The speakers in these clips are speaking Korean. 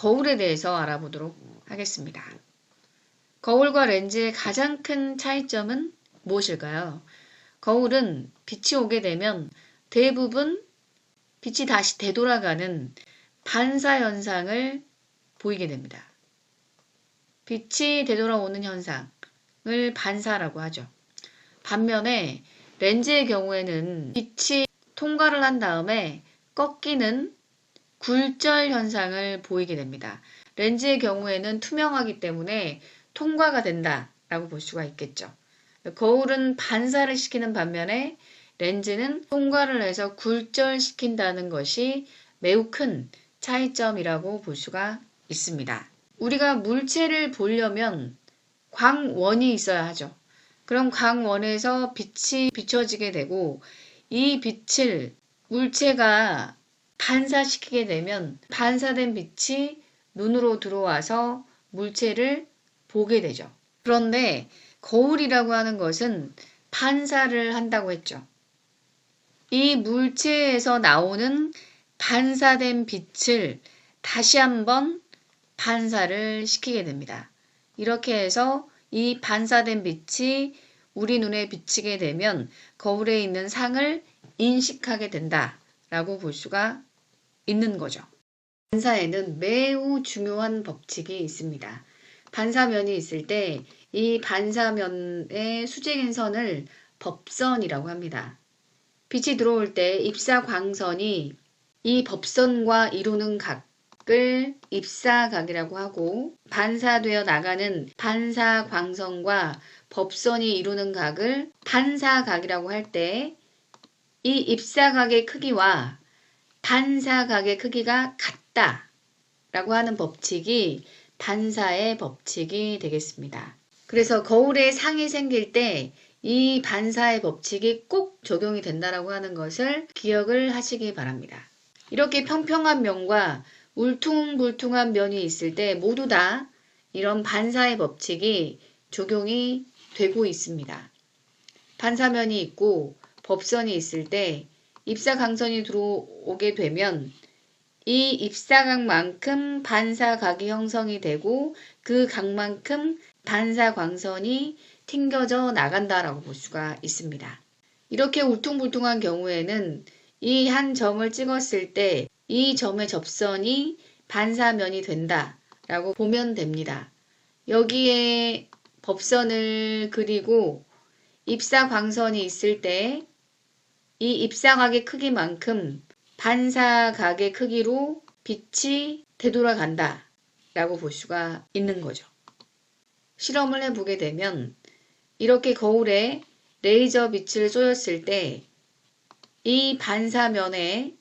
거울에 대해서 알아보도록 하겠습니다. 거울과 렌즈의 가장 큰 차이점은 무엇일까요? 거울은 빛이 오게 되면 대부분 빛이 다시 되돌아가는 반사 현상을 보이게 됩니다. 빛이 되돌아오는 현상을 반사라고 하죠. 반면에 렌즈의 경우에는 빛이 통과를 한 다음에 꺾이는 굴절 현상을 보이게 됩니다. 렌즈의 경우에는 투명하기 때문에 통과가 된다라고 볼 수가 있겠죠. 거울은 반사를 시키는 반면에 렌즈는 통과를 해서 굴절시킨다는 것이 매우 큰 차이점이라고 볼 수가 있습니다. 우리가 물체를 보려면 광원이 있어야 하죠. 그럼 광원에서 빛이 비춰지게 되고 이 빛을 물체가 반사시키게 되면 반사된 빛이 눈으로 들어와서 물체를 보게 되죠. 그런데 거울이라고 하는 것은 반사를 한다고 했죠. 이 물체에서 나오는 반사된 빛을 다시 한번 반사를 시키게 됩니다. 이렇게 해서 이 반사된 빛이 우리 눈에 비치게 되면 거울에 있는 상을 인식하게 된다라고 볼 수가 있는 거죠. 반사에는 매우 중요한 법칙이 있습니다. 반사면이 있을 때 이 반사면의 수직인선을 법선이라고 합니다. 빛이 들어올 때 입사광선이 이 법선과 이루는 각을 입사각이라고 하고 반사되어 나가는 반사광선과 법선이 이루는 각을 반사각이라고 할 때 이 입사각의 크기와 반사각의 크기가 같다라고 하는 법칙이 반사의 법칙이 되겠습니다. 그래서 거울에 상이 생길 때 이 반사의 법칙이 꼭 적용이 된다라고 하는 것을 기억을 하시기 바랍니다. 이렇게 평평한 면과 울퉁불퉁한 면이 있을 때 모두 다 이런 반사의 법칙이 적용이 되고 있습니다. 반사면이 있고 법선이 있을 때 입사광선이 들어오게 되면 이 입사각만큼 반사각이 형성이 되고 그 각만큼 반사광선이 튕겨져 나간다라고 볼 수가 있습니다. 이렇게 울퉁불퉁한 경우에는 이 한 점을 찍었을 때 이 점의 접선이 반사면이 된다라고 보면 됩니다. 여기에 법선을 그리고 입사광선이 있을 때 이 입사각의 크기만큼 반사각의 크기로 빛이 되돌아간다 라고 볼 수가 있는 거죠. 실험을 해보게 되면 이렇게 거울에 레이저 빛을 쏘였을 때 이 반사면에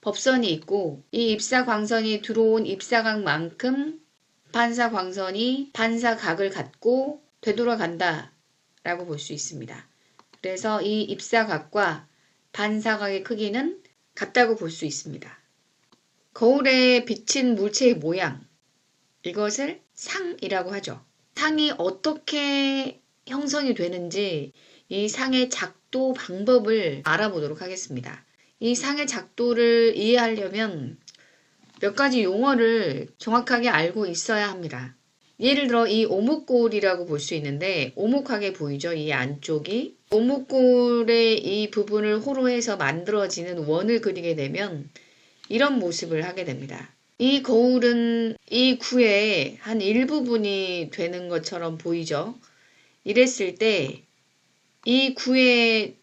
법선이 있고 이 입사광선이 들어온 입사각만큼 반사광선이 반사각을 갖고 되돌아간다 라고 볼 수 있습니다. 그래서 이 입사각과 반사각의 크기는 같다고 볼 수 있습니다. 거울에 비친 물체의 모양, 이것을 상이라고 하죠. 상이 어떻게 형성이 되는지 이 상의 작도 방법을 알아보도록 하겠습니다. 이 상의 작도를 이해하려면 몇 가지 용어를 정확하게 알고 있어야 합니다. 예를 들어 이 오목골이라고 볼 수 있는데 오목하게 보이죠? 이 안쪽이. 오목골의 이 부분을 호로 해서 만들어지는 원을 그리게 되면 이런 모습을 하게 됩니다. 이 거울은 이 구의 한 일부분이 되는 것처럼 보이죠? 이랬을 때 이 구의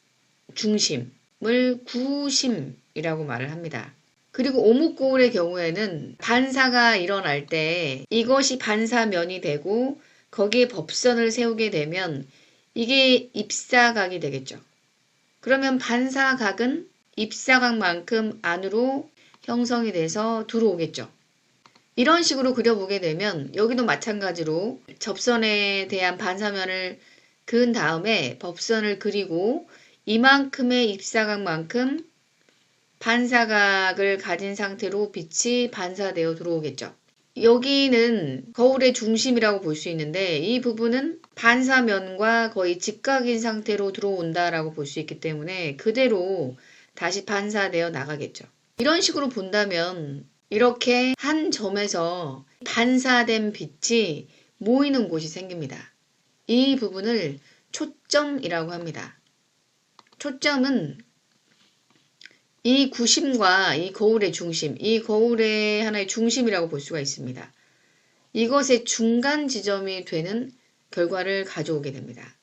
중심을 구심이라고 말을 합니다. 그리고 오목거울의 경우에는 반사가 일어날 때 이것이 반사면이 되고 거기에 법선을 세우게 되면 이게 입사각이 되겠죠. 그러면 반사각은 입사각만큼 안으로 형성이 돼서 들어오겠죠. 이런 식으로 그려보게 되면 여기도 마찬가지로 접선에 대한 반사면을 그은 다음에 법선을 그리고 이만큼의 입사각만큼 반사각을 가진 상태로 빛이 반사되어 들어오겠죠. 여기는 거울의 중심이라고 볼 수 있는데 이 부분은 반사면과 거의 직각인 상태로 들어온다라고 볼 수 있기 때문에 그대로 다시 반사되어 나가겠죠. 이런 식으로 본다면 이렇게 한 점에서 반사된 빛이 모이는 곳이 생깁니다. 이 부분을 초점이라고 합니다. 초점은 이 구심과 이 거울의 중심, 이 거울의 하나의 중심이라고 볼 수가 있습니다. 이것의 중간 지점이 되는 결과를 가져오게 됩니다.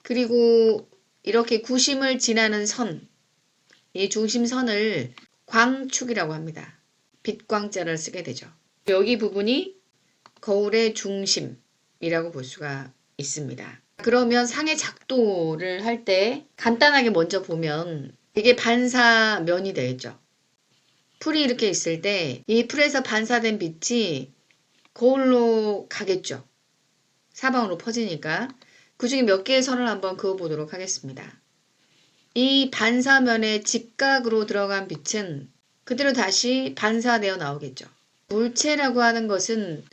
그리고 이렇게 구심을 지나는 선, 이 중심선을 광축이라고 합니다. 빛광자를 쓰게 되죠. 여기 부분이 거울의 중심이라고 볼 수가 있습니다. 그러면 상의 작도를 할 때 간단하게 먼저 보면 이게 반사면이 되겠죠. 풀이 이렇게 있을 때 이 풀에서 반사된 빛이 거울로 가겠죠. 사방으로 퍼지니까. 그 중에 몇 개의 선을 한번 그어보도록 하겠습니다. 이 반사면에 직각으로 들어간 빛은 그대로 다시 반사되어 나오겠죠. 물체라고 하는 것은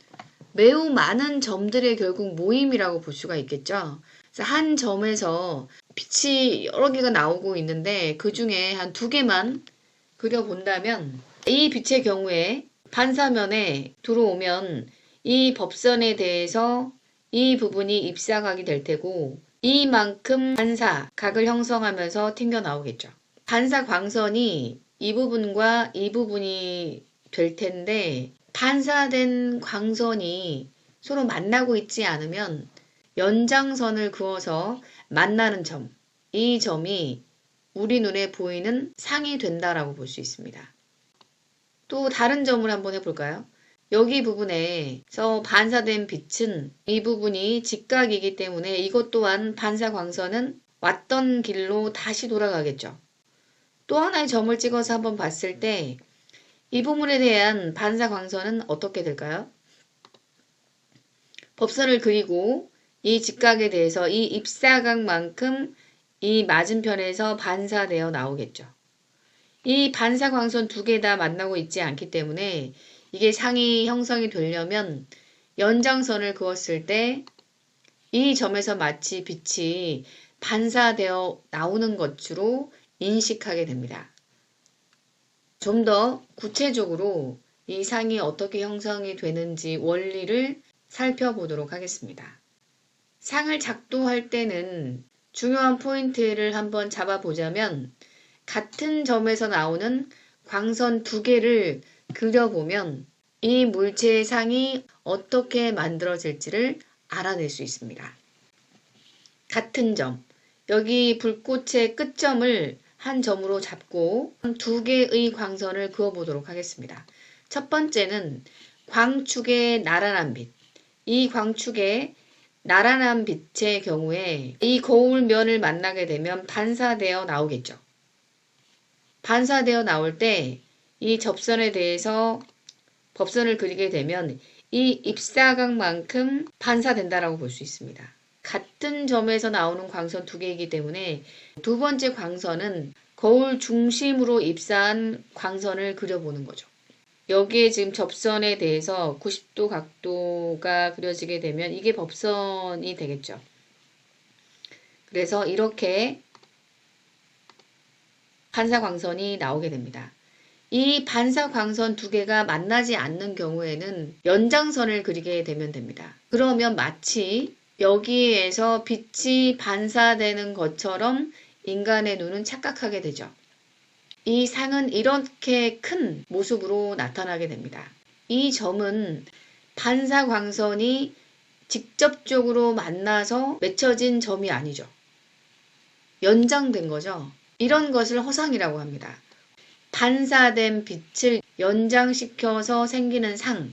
매우 많은 점들의 결국 모임이라고 볼 수가 있겠죠. 그래서 한 점에서 빛이 여러 개가 나오고 있는데 그 중에 한 2개만 그려본다면 이 빛의 경우에 반사면에 들어오면 이 법선에 대해서 이 부분이 입사각이 될 테고 이만큼 반사각을 형성하면서 튕겨 나오겠죠. 반사광선이 이 부분과 이 부분이 될 텐데 반사된 광선이 서로 만나고 있지 않으면 연장선을 그어서 만나는 점, 이 점이 우리 눈에 보이는 상이 된다라고 볼 수 있습니다. 또 다른 점을 한번 해볼까요? 여기 부분에서 반사된 빛은 이 부분이 직각이기 때문에 이것 또한 반사광선은 왔던 길로 다시 돌아가겠죠. 또 하나의 점을 찍어서 한번 봤을 때 이 부분에 대한 반사광선은 어떻게 될까요? 법선을 그리고 이 직각에 대해서 이 입사각만큼 이 맞은편에서 반사되어 나오겠죠. 이 반사광선 2개 다 만나고 있지 않기 때문에 이게 상이 형성이 되려면 연장선을 그었을 때 이 점에서 마치 빛이 반사되어 나오는 것으로 인식하게 됩니다. 좀 더 구체적으로 이 상이 어떻게 형성이 되는지 원리를 살펴보도록 하겠습니다. 상을 작도할 때는 중요한 포인트를 한번 잡아보자면 같은 점에서 나오는 광선 2개를 그려보면 이 물체의 상이 어떻게 만들어질지를 알아낼 수 있습니다. 같은 점, 여기 불꽃의 끝점을 한 점으로 잡고 2개의 광선을 그어보도록 하겠습니다. 첫 번째는 광축의 나란한 빛. 이 광축의 나란한 빛의 경우에 이 거울면을 만나게 되면 반사되어 나오겠죠. 반사되어 나올 때 이 접선에 대해서 법선을 그리게 되면 이 입사각만큼 반사된다라고 볼 수 있습니다. 같은 점에서 나오는 광선 2개이기 때문에 두 번째 광선은 거울 중심으로 입사한 광선을 그려보는 거죠. 여기에 지금 접선에 대해서 90도 각도가 그려지게 되면 이게 법선이 되겠죠. 그래서 이렇게 반사광선이 나오게 됩니다. 이 반사광선 2개가 만나지 않는 경우에는 연장선을 그리게 되면 됩니다. 그러면 마치 여기에서 빛이 반사되는 것처럼 인간의 눈은 착각하게 되죠. 이 상은 이렇게 큰 모습으로 나타나게 됩니다. 이 점은 반사광선이 직접적으로 만나서 맺혀진 점이 아니죠. 연장된 거죠. 이런 것을 허상이라고 합니다. 반사된 빛을 연장시켜서 생기는 상을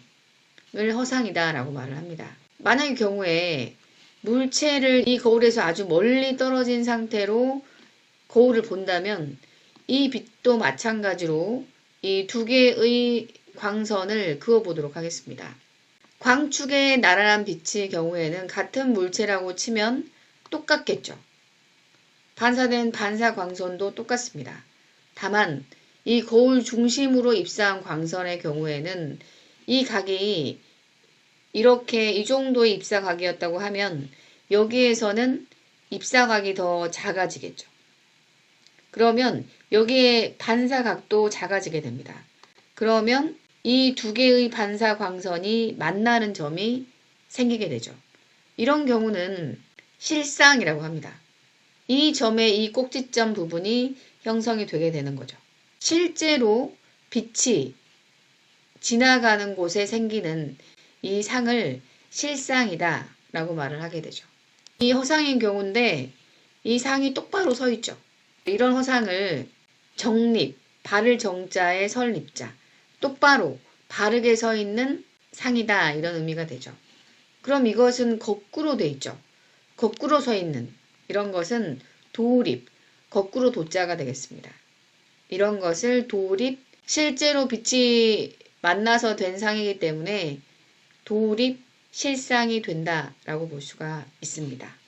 허상이다라고 말을 합니다. 만약의 경우에 물체를 이 거울에서 아주 멀리 떨어진 상태로 거울을 본다면 이 빛도 마찬가지로 이 2개의 광선을 그어보도록 하겠습니다. 광축의 나란한 빛의 경우에는 같은 물체라고 치면 똑같겠죠. 반사된 반사광선도 똑같습니다. 다만 이 거울 중심으로 입사한 광선의 경우에는 이 각이 이렇게 이 정도의 입사각이었다고 하면 여기에서는 입사각이 더 작아지겠죠. 그러면 여기에 반사각도 작아지게 됩니다. 그러면 이 두 개의 반사광선이 만나는 점이 생기게 되죠. 이런 경우는 실상이라고 합니다. 이 점의 이 꼭지점 부분이 형성이 되게 되는 거죠. 실제로 빛이 지나가는 곳에 생기는 이 상을 실상이다 라고 말을 하게 되죠. 이 허상인 경우인데 이 상이 똑바로 서 있죠. 이런 허상을 정립, 바를 정자에 설립자, 똑바로 바르게 서 있는 상이다 이런 의미가 되죠. 그럼 이것은 거꾸로 돼 있죠. 거꾸로 서 있는 이런 것은 도립, 거꾸로 도자가 되겠습니다. 이런 것을 도립, 실제로 빛이 만나서 된 상이기 때문에 도립 실상이 된다라고 볼 수가 있습니다.